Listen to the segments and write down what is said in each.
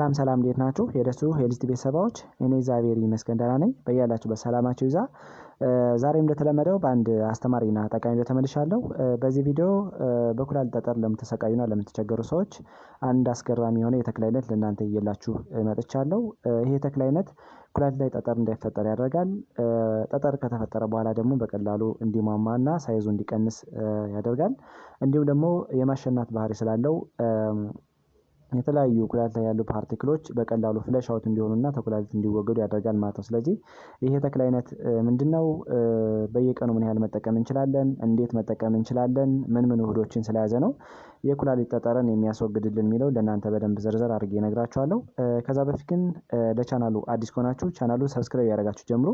ሰላም ሰላም እንዴት ናችሁ? የደሱ ሄልስት ቤተሰባዎች እኔ እግዚአብሔር ይመስገን ደህና ነኝ። በያላችሁበት ሰላማችሁ ይዛ ዛሬም እንደተለመደው በአንድ አስተማሪና ጠቃሚ ቪዲዮ ተመልሻለሁ። በዚህ ቪዲዮ በኩላሊት ጠጠር ለምትሰቃዩና ለምትቸገሩ ሰዎች አንድ አስገራሚ የሆነ የተክል አይነት ለእናንተ እየላችሁ መጥቻለሁ። ይሄ የተክል አይነት ኩላሊት ላይ ጠጠር እንዳይፈጠር ያደርጋል። ጠጠር ከተፈጠረ በኋላ ደግሞ በቀላሉ እንዲሟሟና ሳይዙ እንዲቀንስ ያደርጋል። እንዲሁም ደግሞ የማሸናት ባህሪ ስላለው የተለያዩ ኩላሊት ላይ ያሉ ፓርቲክሎች በቀላሉ ፍለሽ አውት እንዲሆኑና ተኩላሊት እንዲወገዱ ያደርጋል ማለት ነው። ስለዚህ ይሄ ተክል አይነት ምንድነው? በየቀኑ ምን ያህል መጠቀም እንችላለን? እንዴት መጠቀም እንችላለን? ምን ውህዶችን ስለያዘ ነው የኩላሊት ጠጠርን የሚያስወግድልን የሚለው ለእናንተ በደንብ ዝርዝር አድርጌ እነግራችኋለሁ። ከዛ በፊት ግን ለቻናሉ አዲስ ከሆናችሁ ቻናሉ ሰብስክራይብ ያደርጋችሁ ጀምሮ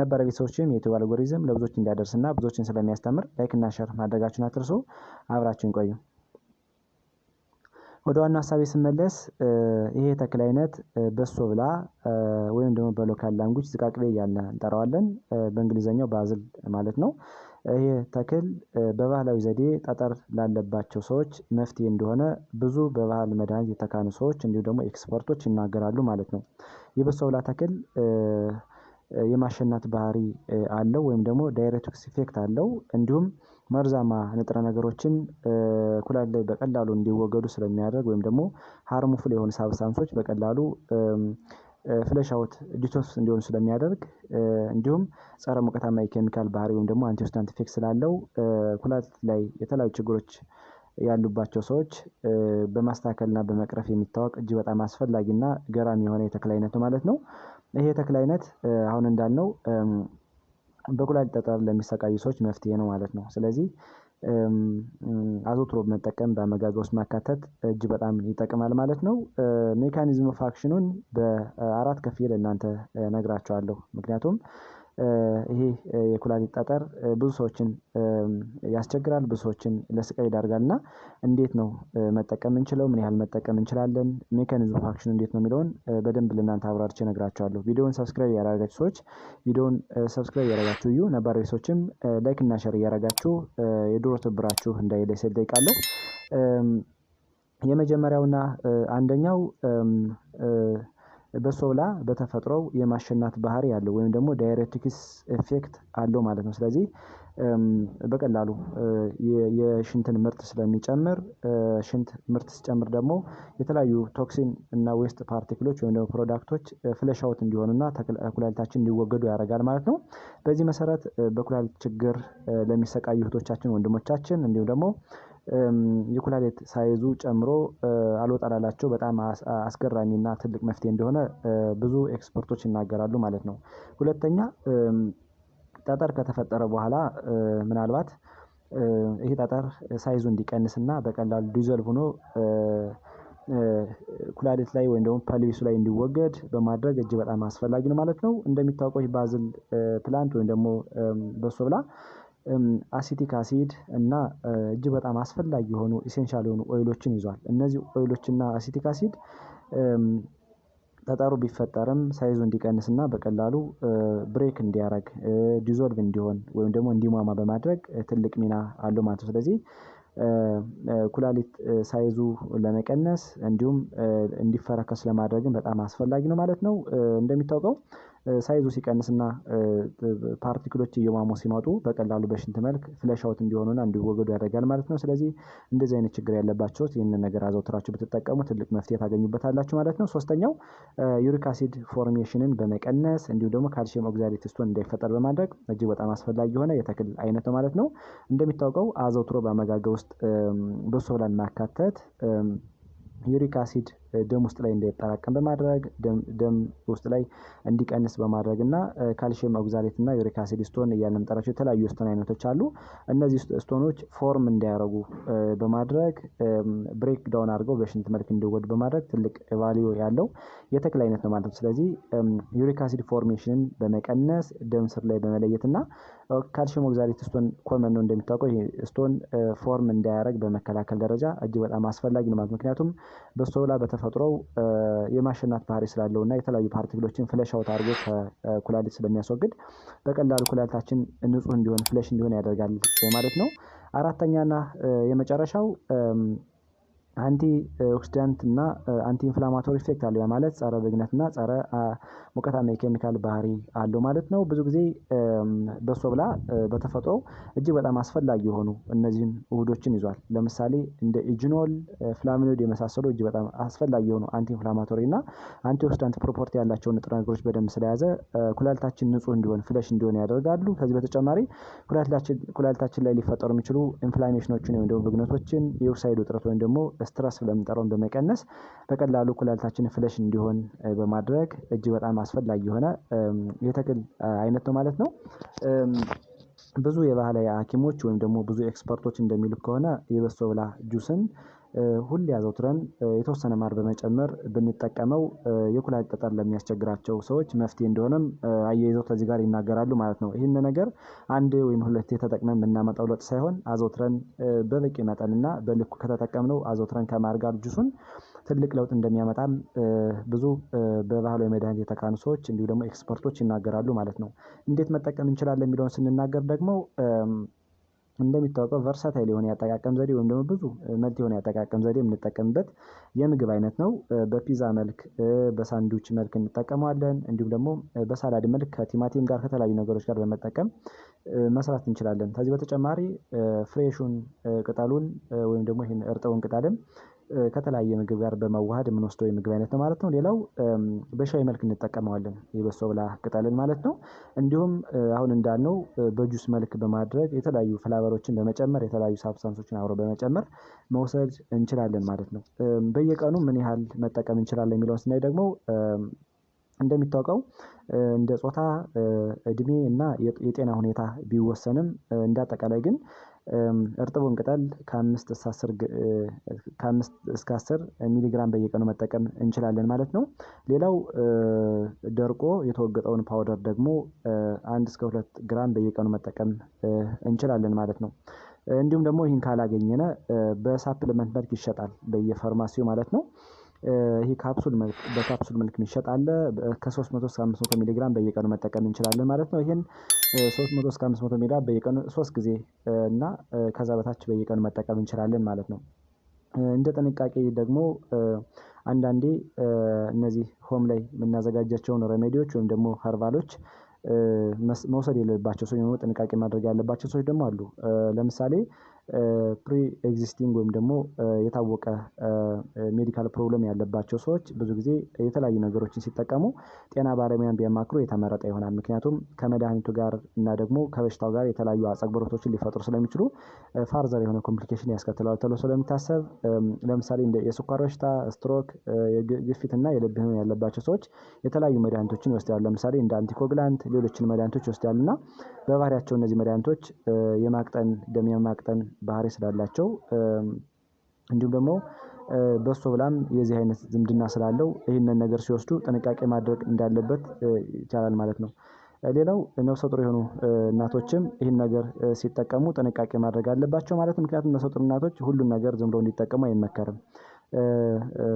ነበር ቤተሰቦችም የዩቲዩብ አልጎሪዝም ለብዙዎች እንዲያደርስና ብዙዎችን ስለሚያስተምር ላይክ እና ሼር ማድረጋችሁን አትርሱ። አብራችሁን ቆዩ። ወደ ዋናው ሐሳቤ ስመለስ ይሄ ተክል አይነት በሶ ብላ ወይም ደግሞ በሎካል ላንጉጅ ዝቃቅቤ እያልን እንጠራዋለን። በእንግሊዘኛው ባዝል ማለት ነው። ይሄ ተክል በባህላዊ ዘዴ ጠጠር ላለባቸው ሰዎች መፍትሄ እንደሆነ ብዙ በባህል መድኃኒት የተካኑ ሰዎች እንዲሁ ደግሞ ኤክስፐርቶች ይናገራሉ ማለት ነው። የበሶ ብላ ተክል የማሸናት ባህሪ አለው ወይም ደግሞ ዳይሬቲክስ ኢፌክት አለው። እንዲሁም መርዛማ ንጥረ ነገሮችን ኩላሊት ላይ በቀላሉ እንዲወገዱ ስለሚያደርግ ወይም ደግሞ ሃርሙፉል የሆኑ ሳብስታንሶች በቀላሉ ፍለሽ አውት ዲቶክስ እንዲሆኑ ስለሚያደርግ እንዲሁም ጸረ ሙቀታማ የኬሚካል ባህሪ ወይም ደግሞ አንቲኦክሲዳንት ኢፌክት ስላለው ኩላሊት ላይ የተለያዩ ችግሮች ያሉባቸው ሰዎች በማስተካከልና በመቅረፍ የሚታወቅ እጅግ በጣም አስፈላጊና ገራሚ የሆነ የተክል አይነት ነው ማለት ነው። ይሄ የተክል አይነት አሁን እንዳልነው በኩላሊት ጠጠር ለሚሰቃዩ ሰዎች መፍትሄ ነው ማለት ነው። ስለዚህ አዘውትሮ መጠቀም በአመጋገብ ውስጥ ማካተት እጅግ በጣም ይጠቅማል ማለት ነው። ሜካኒዝም ኦፍ አክሽኑን በአራት ከፍዬ ለእናንተ እነግራችኋለሁ። ምክንያቱም ይሄ የኩላሊት ጠጠር ብዙ ሰዎችን ያስቸግራል፣ ብዙ ሰዎችን ለስቃይ ይዳርጋል እና እንዴት ነው መጠቀም እንችለው? ምን ያህል መጠቀም እንችላለን? ሜካኒዝም ኦፍ አክሽኑ እንዴት ነው የሚለውን በደንብ ለእናንተ አብራርቼ እነግራችኋለሁ። ቪዲዮውን ሰብስክራይብ ያደረጋችሁ ሰዎች ቪዲዮውን ሰብስክራይብ ያደረጋችሁ እዩ። ነባራዊ ሰዎችም ላይክ እና ሼር እያደረጋችሁ የድሮ ትብብራችሁ እንዳይለይ ስል እጠይቃለሁ። የመጀመሪያውና አንደኛው በሶ ብላ በተፈጥሮው የማሸናት ባህሪ ያለው ወይም ደግሞ ዳይሬቲክስ ኢፌክት አለው ማለት ነው። ስለዚህ በቀላሉ የሽንትን ምርት ስለሚጨምር ሽንት ምርት ሲጨምር ደግሞ የተለያዩ ቶክሲን እና ዌስት ፓርቲክሎች ወይም ደግሞ ፕሮዳክቶች ፍለሽ አውት እንዲሆኑና ኩላሊታችን እንዲወገዱ ያደርጋል ማለት ነው። በዚህ መሰረት በኩላሊት ችግር ለሚሰቃዩ እህቶቻችን፣ ወንድሞቻችን እንዲሁም ደግሞ የኩላሊት ሳይዙ ጨምሮ አልወጣ ላላቸው በጣም አስገራሚና ትልቅ መፍትሄ እንደሆነ ብዙ ኤክስፐርቶች ይናገራሉ ማለት ነው። ሁለተኛ ጠጠር ከተፈጠረ በኋላ ምናልባት ይሄ ጠጠር ሳይዙ እንዲቀንስና በቀላሉ ዲዞልቭ ሆኖ ኩላሊት ላይ ወይም ደግሞ ፐልቪሱ ላይ እንዲወገድ በማድረግ እጅግ በጣም አስፈላጊ ነው ማለት ነው። እንደሚታወቀው ይህ ባዝል ፕላንት ወይም ደግሞ በሶ ብላ አሲቲክ አሲድ እና እጅግ በጣም አስፈላጊ የሆኑ ኢሴንሻል የሆኑ ኦይሎችን ይዟል። እነዚህ ኦይሎችና አሲቲክ አሲድ ጠጠሩ ቢፈጠርም ሳይዙ እንዲቀንስና በቀላሉ ብሬክ እንዲያደርግ ዲዞልቭ እንዲሆን ወይም ደግሞ እንዲሟማ በማድረግ ትልቅ ሚና አለው ማለት ነው። ስለዚህ ኩላሊት ሳይዙ ለመቀነስ እንዲሁም እንዲፈረከስ ለማድረግም በጣም አስፈላጊ ነው ማለት ነው። እንደሚታወቀው ሳይዙ ሲቀንስና ፓርቲክሎች እየሟሙ ሲመጡ በቀላሉ በሽንት መልክ ፍለሽ አውት እንዲሆኑና እንዲወገዱ ያደርጋል ማለት ነው። ስለዚህ እንደዚህ አይነት ችግር ያለባቸው ይህንን ነገር አዘውትራችሁ ብትጠቀሙ ትልቅ መፍትሄ ታገኙበታላችሁ ማለት ነው። ሶስተኛው ዩሪክ አሲድ ፎርሜሽንን በመቀነስ እንዲሁም ደግሞ ካልሲየም ኦክዛሌት ስቶን እንዳይፈጠር በማድረግ እጅግ በጣም አስፈላጊ የሆነ የተክል አይነት ነው ማለት ነው። እንደሚታወቀው አዘውትሮ በአመጋገብ ውስጥ በሶ ብላን ማካተት ዩሪክ አሲድ ደም ውስጥ ላይ እንዳይጠራቀም በማድረግ ደም ውስጥ ላይ እንዲቀንስ በማድረግ እና ካልሲየም ኦክዛሌት እና ዩሪክ አሲድ ስቶን እያልን የምንጠራቸው የተለያዩ ስቶን አይነቶች አሉ። እነዚህ ስቶኖች ፎርም እንዲያደርጉ በማድረግ ብሬክ ዳውን አድርገው በሽንት መልክ እንዲወገዱ በማድረግ ትልቅ ቫልዩ ያለው የተክል አይነት ነው ማለት ነው። ስለዚህ ዩሪክ አሲድ ፎርሜሽንን በመቀነስ ደም ስር ላይ በመለየት እና ካልሲየም ኦክዛሌት ስቶን ኮመን ነው እንደሚታወቀው ይሄ ስቶን ፎርም እንዳያደርግ በመከላከል ደረጃ እጅግ በጣም አስፈላጊ ነው ማለት ምክንያቱም በሶ ብላ በተፈጥሮው የማሸናት ባህሪ ስላለውና የተለያዩ ፓርቲክሎችን ፍለሽ አውት አድርጎ ከኩላሊት ስለሚያስወግድ በቀላሉ ኩላሊታችን ንጹህ እንዲሆን ፍለሽ እንዲሆን ያደርጋል ማለት ነው። አራተኛና የመጨረሻው አንቲ ኦክሲዳንት እና አንቲ ኢንፍላማቶሪ ኢፌክት አለው። ያ ማለት ጸረ ብግነት እና ጸረ ሙቀታማ የኬሚካል ባህሪ አለው ማለት ነው። ብዙ ጊዜ በሶ ብላ በተፈጥሮ እጅግ በጣም አስፈላጊ የሆኑ እነዚህን ውህዶችን ይዟል። ለምሳሌ እንደ ኢጂኖል፣ ፍላሚኖይድ የመሳሰሉ እጅግ በጣም አስፈላጊ የሆኑ አንቲ ኢንፍላማቶሪ እና አንቲ ኦክሲዳንት ፕሮፐርቲ ያላቸውን ንጥረ ነገሮች በደንብ ስለያዘ ኩላሊታችን ንጹህ እንዲሆን ፍለሽ እንዲሆን ያደርጋሉ። ከዚህ በተጨማሪ ኩላሊታችን ላይ ሊፈጠሩ የሚችሉ ኢንፍላሜሽኖችን ወይም ደግሞ ብግነቶችን፣ የኦክሳይድ ውጥረት ወይም ደግሞ ስትረስ ብለን የምንጠራውን በመቀነስ በቀላሉ ኩላሊታችን ፍለሽ እንዲሆን በማድረግ እጅግ በጣም አስፈላጊ የሆነ የተክል አይነት ነው ማለት ነው። ብዙ የባህላዊ ሐኪሞች ወይም ደግሞ ብዙ ኤክስፐርቶች እንደሚሉት ከሆነ የበሶ ብላ ጁስን ሁሌ አዘውትረን የተወሰነ ማር በመጨመር ብንጠቀመው የኩላሊት ጠጠር ለሚያስቸግራቸው ሰዎች መፍትሄ እንደሆነም አያይዘው ከዚህ ጋር ይናገራሉ ማለት ነው። ይህን ነገር አንድ ወይም ሁለቴ ተጠቅመን የምናመጣው ለውጥ ሳይሆን አዘውትረን በበቂ መጠንና በልኩ ከተጠቀምነው አዘውትረን ከማር ጋር ጁሱን ትልቅ ለውጥ እንደሚያመጣም ብዙ በባህላዊ መድኃኒት የተካኑ ሰዎች እንዲሁ ደግሞ ኤክስፐርቶች ይናገራሉ ማለት ነው። እንዴት መጠቀም እንችላለን የሚለውን ስንናገር ደግሞ እንደሚታወቀው ቨርሳታይል የሆነ ያጠቃቀም ዘዴ ወይም ደግሞ ብዙ መልቲ የሆነ ያጠቃቀም ዘዴ የምንጠቀምበት የምግብ አይነት ነው። በፒዛ መልክ፣ በሳንድዊች መልክ እንጠቀመዋለን። እንዲሁም ደግሞ በሳላድ መልክ ከቲማቲም ጋር ከተለያዩ ነገሮች ጋር በመጠቀም መስራት እንችላለን። ከዚህ በተጨማሪ ፍሬሹን ቅጠሉን ወይም ደግሞ ይህን እርጥቡን ቅጠልም ከተለያየ ምግብ ጋር በማዋሃድ የምንወስደው የምግብ አይነት ነው ማለት ነው። ሌላው በሻይ መልክ እንጠቀመዋለን የበሶ ብላ ቅጠልን ማለት ነው። እንዲሁም አሁን እንዳልነው በጁስ መልክ በማድረግ የተለያዩ ፍላቨሮችን በመጨመር የተለያዩ ሳብስታንሶችን አብሮ በመጨመር መውሰድ እንችላለን ማለት ነው። በየቀኑ ምን ያህል መጠቀም እንችላለን የሚለውን ስናይ ደግሞ እንደሚታወቀው እንደ ጾታ፣ እድሜ እና የጤና ሁኔታ ቢወሰንም እንደ አጠቃላይ ግን እርጥቡን ቅጠል ከ5 እስከ 10 ሚሊግራም በየቀኑ መጠቀም እንችላለን ማለት ነው። ሌላው ደርቆ የተወገጠውን ፓውደር ደግሞ 1 እስከ 2 ግራም በየቀኑ መጠቀም እንችላለን ማለት ነው። እንዲሁም ደግሞ ይህን ካላገኘነ በሳፕሊመንት መልክ ይሸጣል በየፋርማሲው ማለት ነው። ይሄ በካፕሱል መልክ የሚሸጥ አለ። ከ300 እስከ 500 ሚሊግራም በየቀኑ መጠቀም እንችላለን ማለት ነው። ይሄን 300 እስከ 500 ሚሊግራም በየቀኑ 3 ጊዜ እና ከዛ በታች በየቀኑ መጠቀም እንችላለን ማለት ነው። እንደ ጥንቃቄ ደግሞ አንዳንዴ እነዚህ ሆም ላይ የምናዘጋጃቸውን ሬሜዲዎች ወይም ደግሞ ኸርባሎች መውሰድ የሌለባቸው ሰዎች ደግሞ ጥንቃቄ ማድረግ ያለባቸው ሰዎች ደግሞ አሉ። ለምሳሌ ፕሪ ኤግዚስቲንግ ወይም ደግሞ የታወቀ ሜዲካል ፕሮብለም ያለባቸው ሰዎች ብዙ ጊዜ የተለያዩ ነገሮችን ሲጠቀሙ ጤና ባለሙያን ቢያማክሩ የተመረጠ ይሆናል። ምክንያቱም ከመድኃኒቱ ጋር እና ደግሞ ከበሽታው ጋር የተለያዩ አጸግብሮቶችን ሊፈጥሩ ስለሚችሉ ፋርዘር የሆነ ኮምፕሊኬሽን ያስከትላል ተብሎ ስለሚታሰብ ለምሳሌ እንደ የስኳር በሽታ፣ ስትሮክ፣ ግፊት እና የልብ ህመም ያለባቸው ሰዎች የተለያዩ መድኃኒቶችን ይወስዳሉ። ለምሳሌ እንደ አንቲኮግላንት ሌሎችን መድኃኒቶች ይወስዳሉ እና በባህሪያቸው እነዚህ መድኃኒቶች የማቅጠን ደም የማቅጠን ባህሪ ስላላቸው እንዲሁም ደግሞ በሶ ብላም የዚህ አይነት ዝምድና ስላለው ይህንን ነገር ሲወስዱ ጥንቃቄ ማድረግ እንዳለበት ይቻላል ማለት ነው። ሌላው ነፍሰ ጡር የሆኑ እናቶችም ይህን ነገር ሲጠቀሙ ጥንቃቄ ማድረግ አለባቸው ማለት ነው። ምክንያቱም ነፍሰ ጡር እናቶች ሁሉን ነገር ዝም ብለው እንዲጠቀሙ አይመከርም።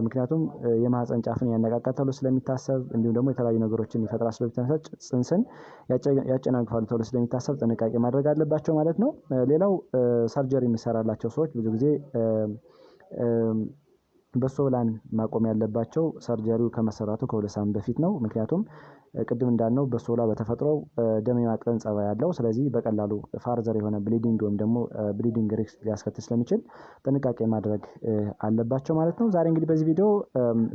ምክንያቱም የማህፀን ጫፍን ያነቃቃል ተብሎ ስለሚታሰብ እንዲሁም ደግሞ የተለያዩ ነገሮችን ይፈጥራል ስለሚታሰብ ጽንስን ያጨናግፋሉ ተብሎ ስለሚታሰብ ጥንቃቄ ማድረግ አለባቸው ማለት ነው። ሌላው ሰርጀሪ የሚሰራላቸው ሰዎች ብዙ ጊዜ በሶ ብላን ማቆም ያለባቸው ሰርጀሪው ከመሰራቱ ከ2 ሳምንት በፊት ነው። ምክንያቱም ቅድም እንዳልነው በሶ ብላ በተፈጥሮ ደም የማቅጠን ጸባይ ያለው ስለዚህ በቀላሉ ፋርዘር የሆነ ብሊዲንግ ወይም ደግሞ ብሊዲንግ ሪስክ ሊያስከትል ስለሚችል ጥንቃቄ ማድረግ አለባቸው ማለት ነው። ዛሬ እንግዲህ በዚህ ቪዲዮ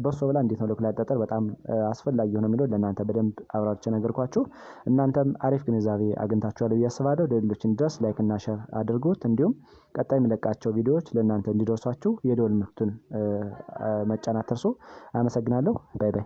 በሶ ብላ እንዴት ነው ለኩላሊት ጠጠር በጣም አስፈላጊ ሆነ የሚለው ለእናንተ በደንብ አብራርቼ ነገርኳችሁ። እናንተም አሪፍ ግንዛቤ አግኝታችኋል ብዬ አስባለሁ። ለሌሎች ድረስ ላይክ እና ሼር አድርጉት። እንዲሁም ቀጣይ የሚለቃቸው ቪዲዮዎች ለእናንተ እንዲደርሷችሁ የደወል ምልክቱን መጫን አትርሱ። አመሰግናለሁ። ባይ ባይ።